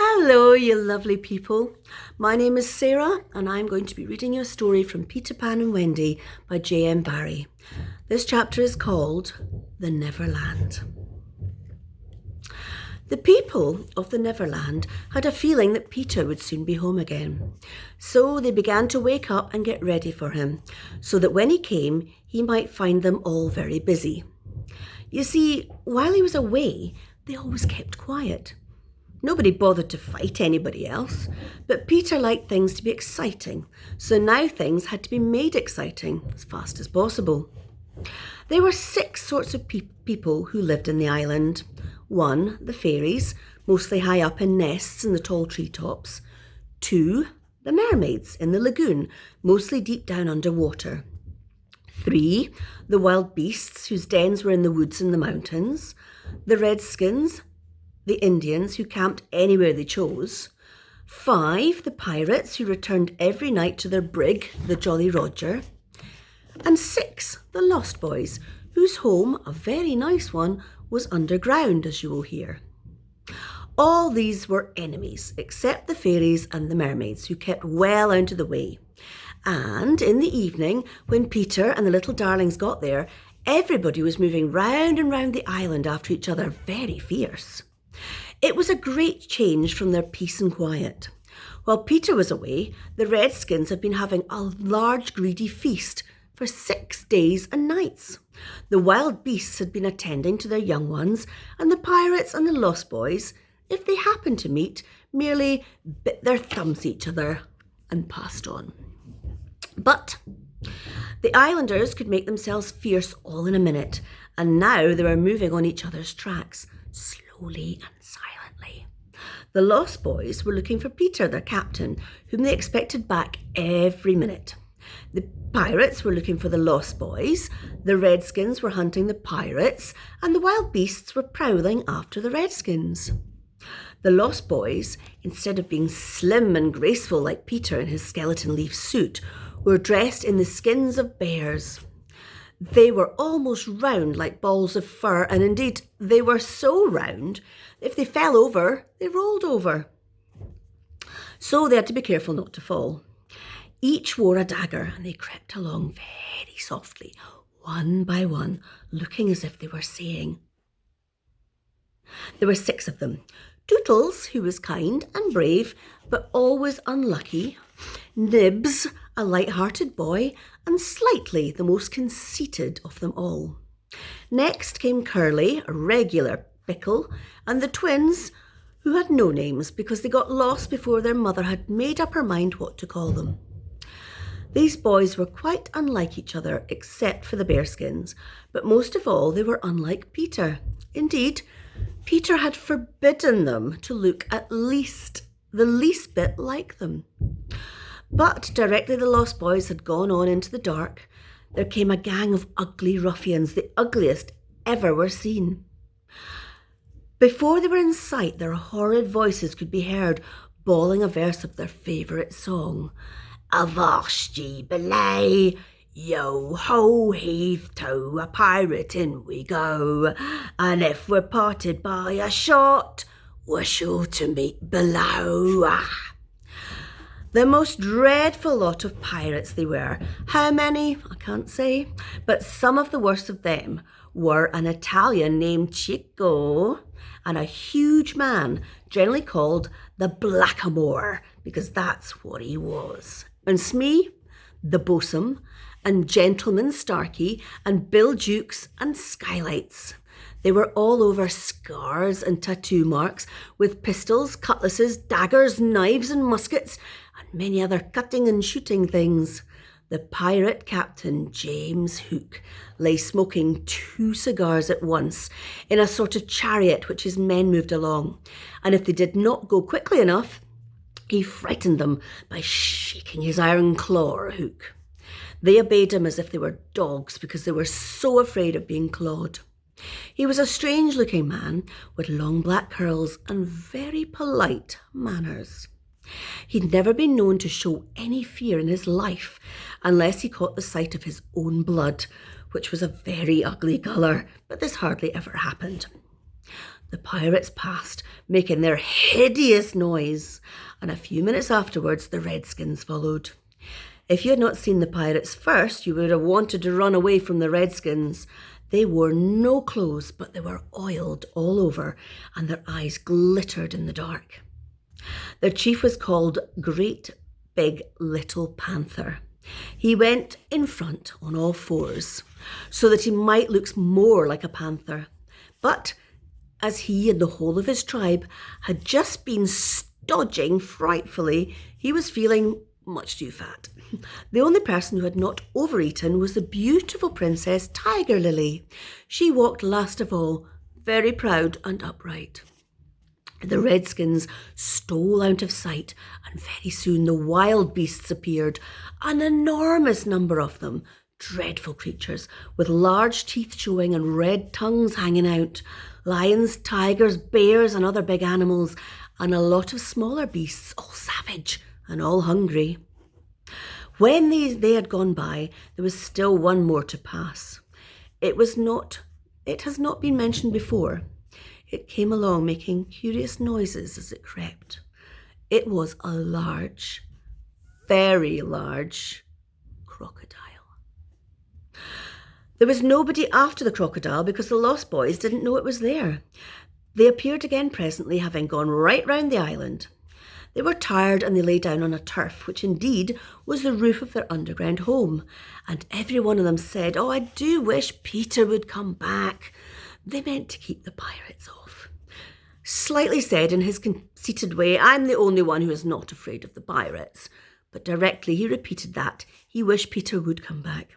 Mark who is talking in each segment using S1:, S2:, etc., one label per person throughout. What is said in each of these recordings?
S1: Hello, you lovely people. My name is Sarah, and I'm going to be reading you a story from Peter Pan and Wendy by JM Barrie. This chapter is called The Neverland. The people of the Neverland had a feeling that Peter would soon be home again. So they began to wake up and get ready for him, so that when he came, he might find them all very busy. You see, while he was away, they always kept quiet. Nobody bothered to fight anybody else, but Peter liked things to be exciting, so now things had to be made exciting as fast as possible. There were 6 sorts of people who lived in the island. 1, the fairies, mostly high up in nests in the tall treetops. 2, the mermaids in the lagoon, mostly deep down underwater. 3, the wild beasts whose dens were in the woods and the mountains. The redskins, the Indians who camped anywhere they chose. 5, the pirates who returned every night to their brig, the Jolly Roger. And 6, the Lost Boys, whose home, a very nice one, was underground, as you will hear. All these were enemies, except the fairies and the mermaids, who kept well out of the way. And in the evening, when Peter and the little darlings got there, everybody was moving round and round the island after each other, very fierce. It was a great change from their peace and quiet. While Peter was away, the redskins had been having a large greedy feast for 6 days and nights. The wild beasts had been attending to their young ones, and the pirates and the Lost Boys, if they happened to meet, merely bit their thumbs at each other and passed on. But the islanders could make themselves fierce all in a minute, and now they were moving on each other's tracks, slowly and silently. The Lost Boys were looking for Peter, their captain, whom they expected back every minute. The pirates were looking for the Lost Boys, the redskins were hunting the pirates, and the wild beasts were prowling after the redskins. The Lost Boys, instead of being slim and graceful like Peter in his skeleton leaf suit, were dressed in the skins of bears. They were almost round like balls of fur, and indeed they were so round, if they fell over, they rolled over. So they had to be careful not to fall. Each wore a dagger, and they crept along very softly, one by one, looking as if they were saying. There were 6 of them. Tootles, who was kind and brave, but always unlucky. Nibs, a light-hearted boy, and Slightly, the most conceited of them all. Next came Curly, a regular pickle, and the twins, who had no names because they got lost before their mother had made up her mind what to call them. These boys were quite unlike each other, except for the bearskins, but most of all they were unlike Peter. Indeed, Peter had forbidden them to look at least the least bit like them. But directly the Lost Boys had gone on into the dark, there came a gang of ugly ruffians, the ugliest ever were seen. Before they were in sight, their horrid voices could be heard bawling a verse of their favourite song. Avast ye belay, yo ho heave to, a pirating we go, and if we're parted by a shot, we're sure to meet below. The most dreadful lot of pirates they were. How many? I can't say. But some of the worst of them were an Italian named Chico and a huge man generally called the Blackamoor, because that's what he was. And Smee, the bosun, and Gentleman Starkey, and Bill Jukes, and Skylights. They were all over scars and tattoo marks, with pistols, cutlasses, daggers, knives and muskets, and many other cutting and shooting things. The pirate captain, James Hook, lay smoking 2 cigars at once in a sort of chariot which his men moved along, and if they did not go quickly enough, he frightened them by shaking his iron claw or hook. They obeyed him as if they were dogs because they were so afraid of being clawed. He was a strange-looking man with long black curls and very polite manners. He'd never been known to show any fear in his life unless he caught the sight of his own blood, which was a very ugly colour, but this hardly ever happened. The pirates passed, making their hideous noise, and a few minutes afterwards the redskins followed. If you had not seen the pirates first, you would have wanted to run away from the redskins. They wore no clothes, but they were oiled all over, and their eyes glittered in the dark. Their chief was called Great Big Little Panther. He went in front on all fours, so that he might look more like a panther. But as he and the whole of his tribe had just been stodging frightfully, he was feeling much too fat. The only person who had not overeaten was the beautiful Princess Tiger Lily. She walked last of all, very proud and upright. The redskins stole out of sight, and very soon the wild beasts appeared, an enormous number of them, dreadful creatures with large teeth showing and red tongues hanging out, lions, tigers, bears and other big animals, and a lot of smaller beasts, all savage and all hungry. When they had gone by, there was still one more to pass. It has not been mentioned before. It came along making curious noises as it crept. It was a large, very large crocodile. There was nobody after the crocodile because the Lost Boys didn't know it was there. They appeared again presently, having gone right round the island. They were tired and they lay down on a turf, which indeed was the roof of their underground home. And every one of them said, "Oh, I do wish Peter would come back." They meant to keep the pirates off. Slightly said in his conceited way, "I'm the only one who is not afraid of the pirates." But directly he repeated that, he wished Peter would come back.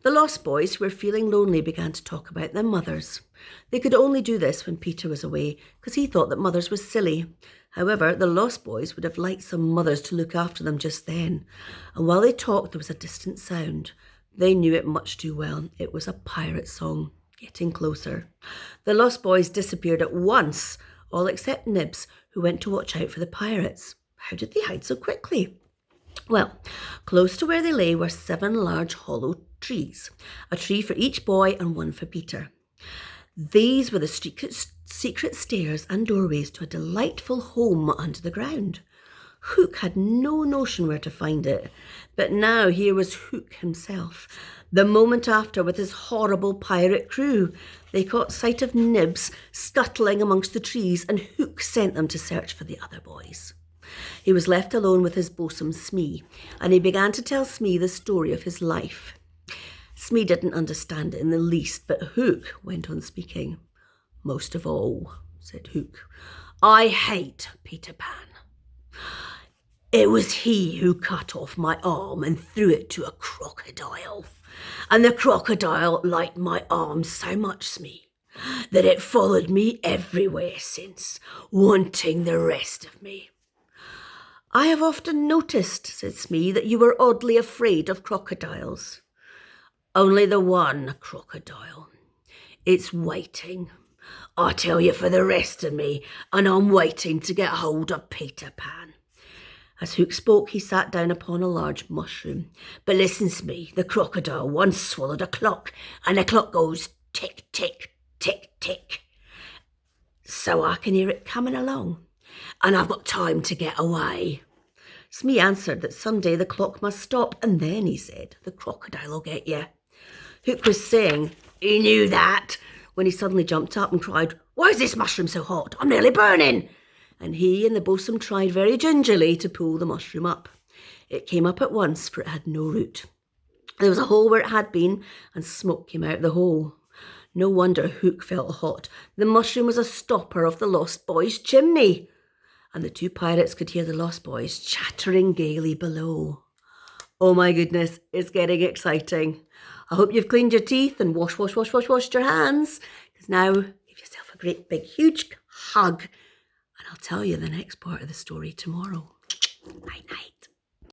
S1: The Lost Boys, who were feeling lonely, began to talk about their mothers. They could only do this when Peter was away, because he thought that mothers were silly. However, the Lost Boys would have liked some mothers to look after them just then. And while they talked, there was a distant sound. They knew it much too well. It was a pirate song, getting closer. The Lost Boys disappeared at once, all except Nibs, who went to watch out for the pirates. How did they hide so quickly? Well, close to where they lay were 7 large hollow trees, a tree for each boy and one for Peter. These were the secret stairs and doorways to a delightful home under the ground. Hook had no notion where to find it, but now here was Hook himself. The moment after, with his horrible pirate crew, they caught sight of Nibs scuttling amongst the trees, and Hook sent them to search for the other boys. He was left alone with his bosun Smee, and he began to tell Smee the story of his life. Smee didn't understand it in the least, but Hook went on speaking. "Most of all," said Hook, "I hate Peter Pan. It was he who cut off my arm and threw it to a crocodile. And the crocodile liked my arm so much, Smee, that it followed me everywhere since, wanting the rest of me." "I have often noticed," said Smee, "that you were oddly afraid of crocodiles." "Only the one crocodile. It's waiting. I tell you for the rest of me, and I'm waiting to get hold of Peter Pan." As Hook spoke, he sat down upon a large mushroom. "But listen, Smee, the crocodile once swallowed a clock, and the clock goes tick, tick, tick, tick. So I can hear it coming along, and I've got time to get away." Smee answered that someday the clock must stop, and then, he said, the crocodile will get you. Hook was saying he knew that when he suddenly jumped up and cried, "Why is this mushroom so hot? I'm nearly burning." And he and the bosun tried very gingerly to pull the mushroom up. It came up at once, for it had no root. There was a hole where it had been, and smoke came out of the hole. No wonder Hook felt hot. The mushroom was a stopper of the Lost Boys' chimney. And the 2 pirates could hear the Lost Boys chattering gaily below. Oh my goodness, it's getting exciting. I hope you've cleaned your teeth and washed your hands. Because now, give yourself a great big huge hug. And I'll tell you the next part of the story tomorrow. Night, night.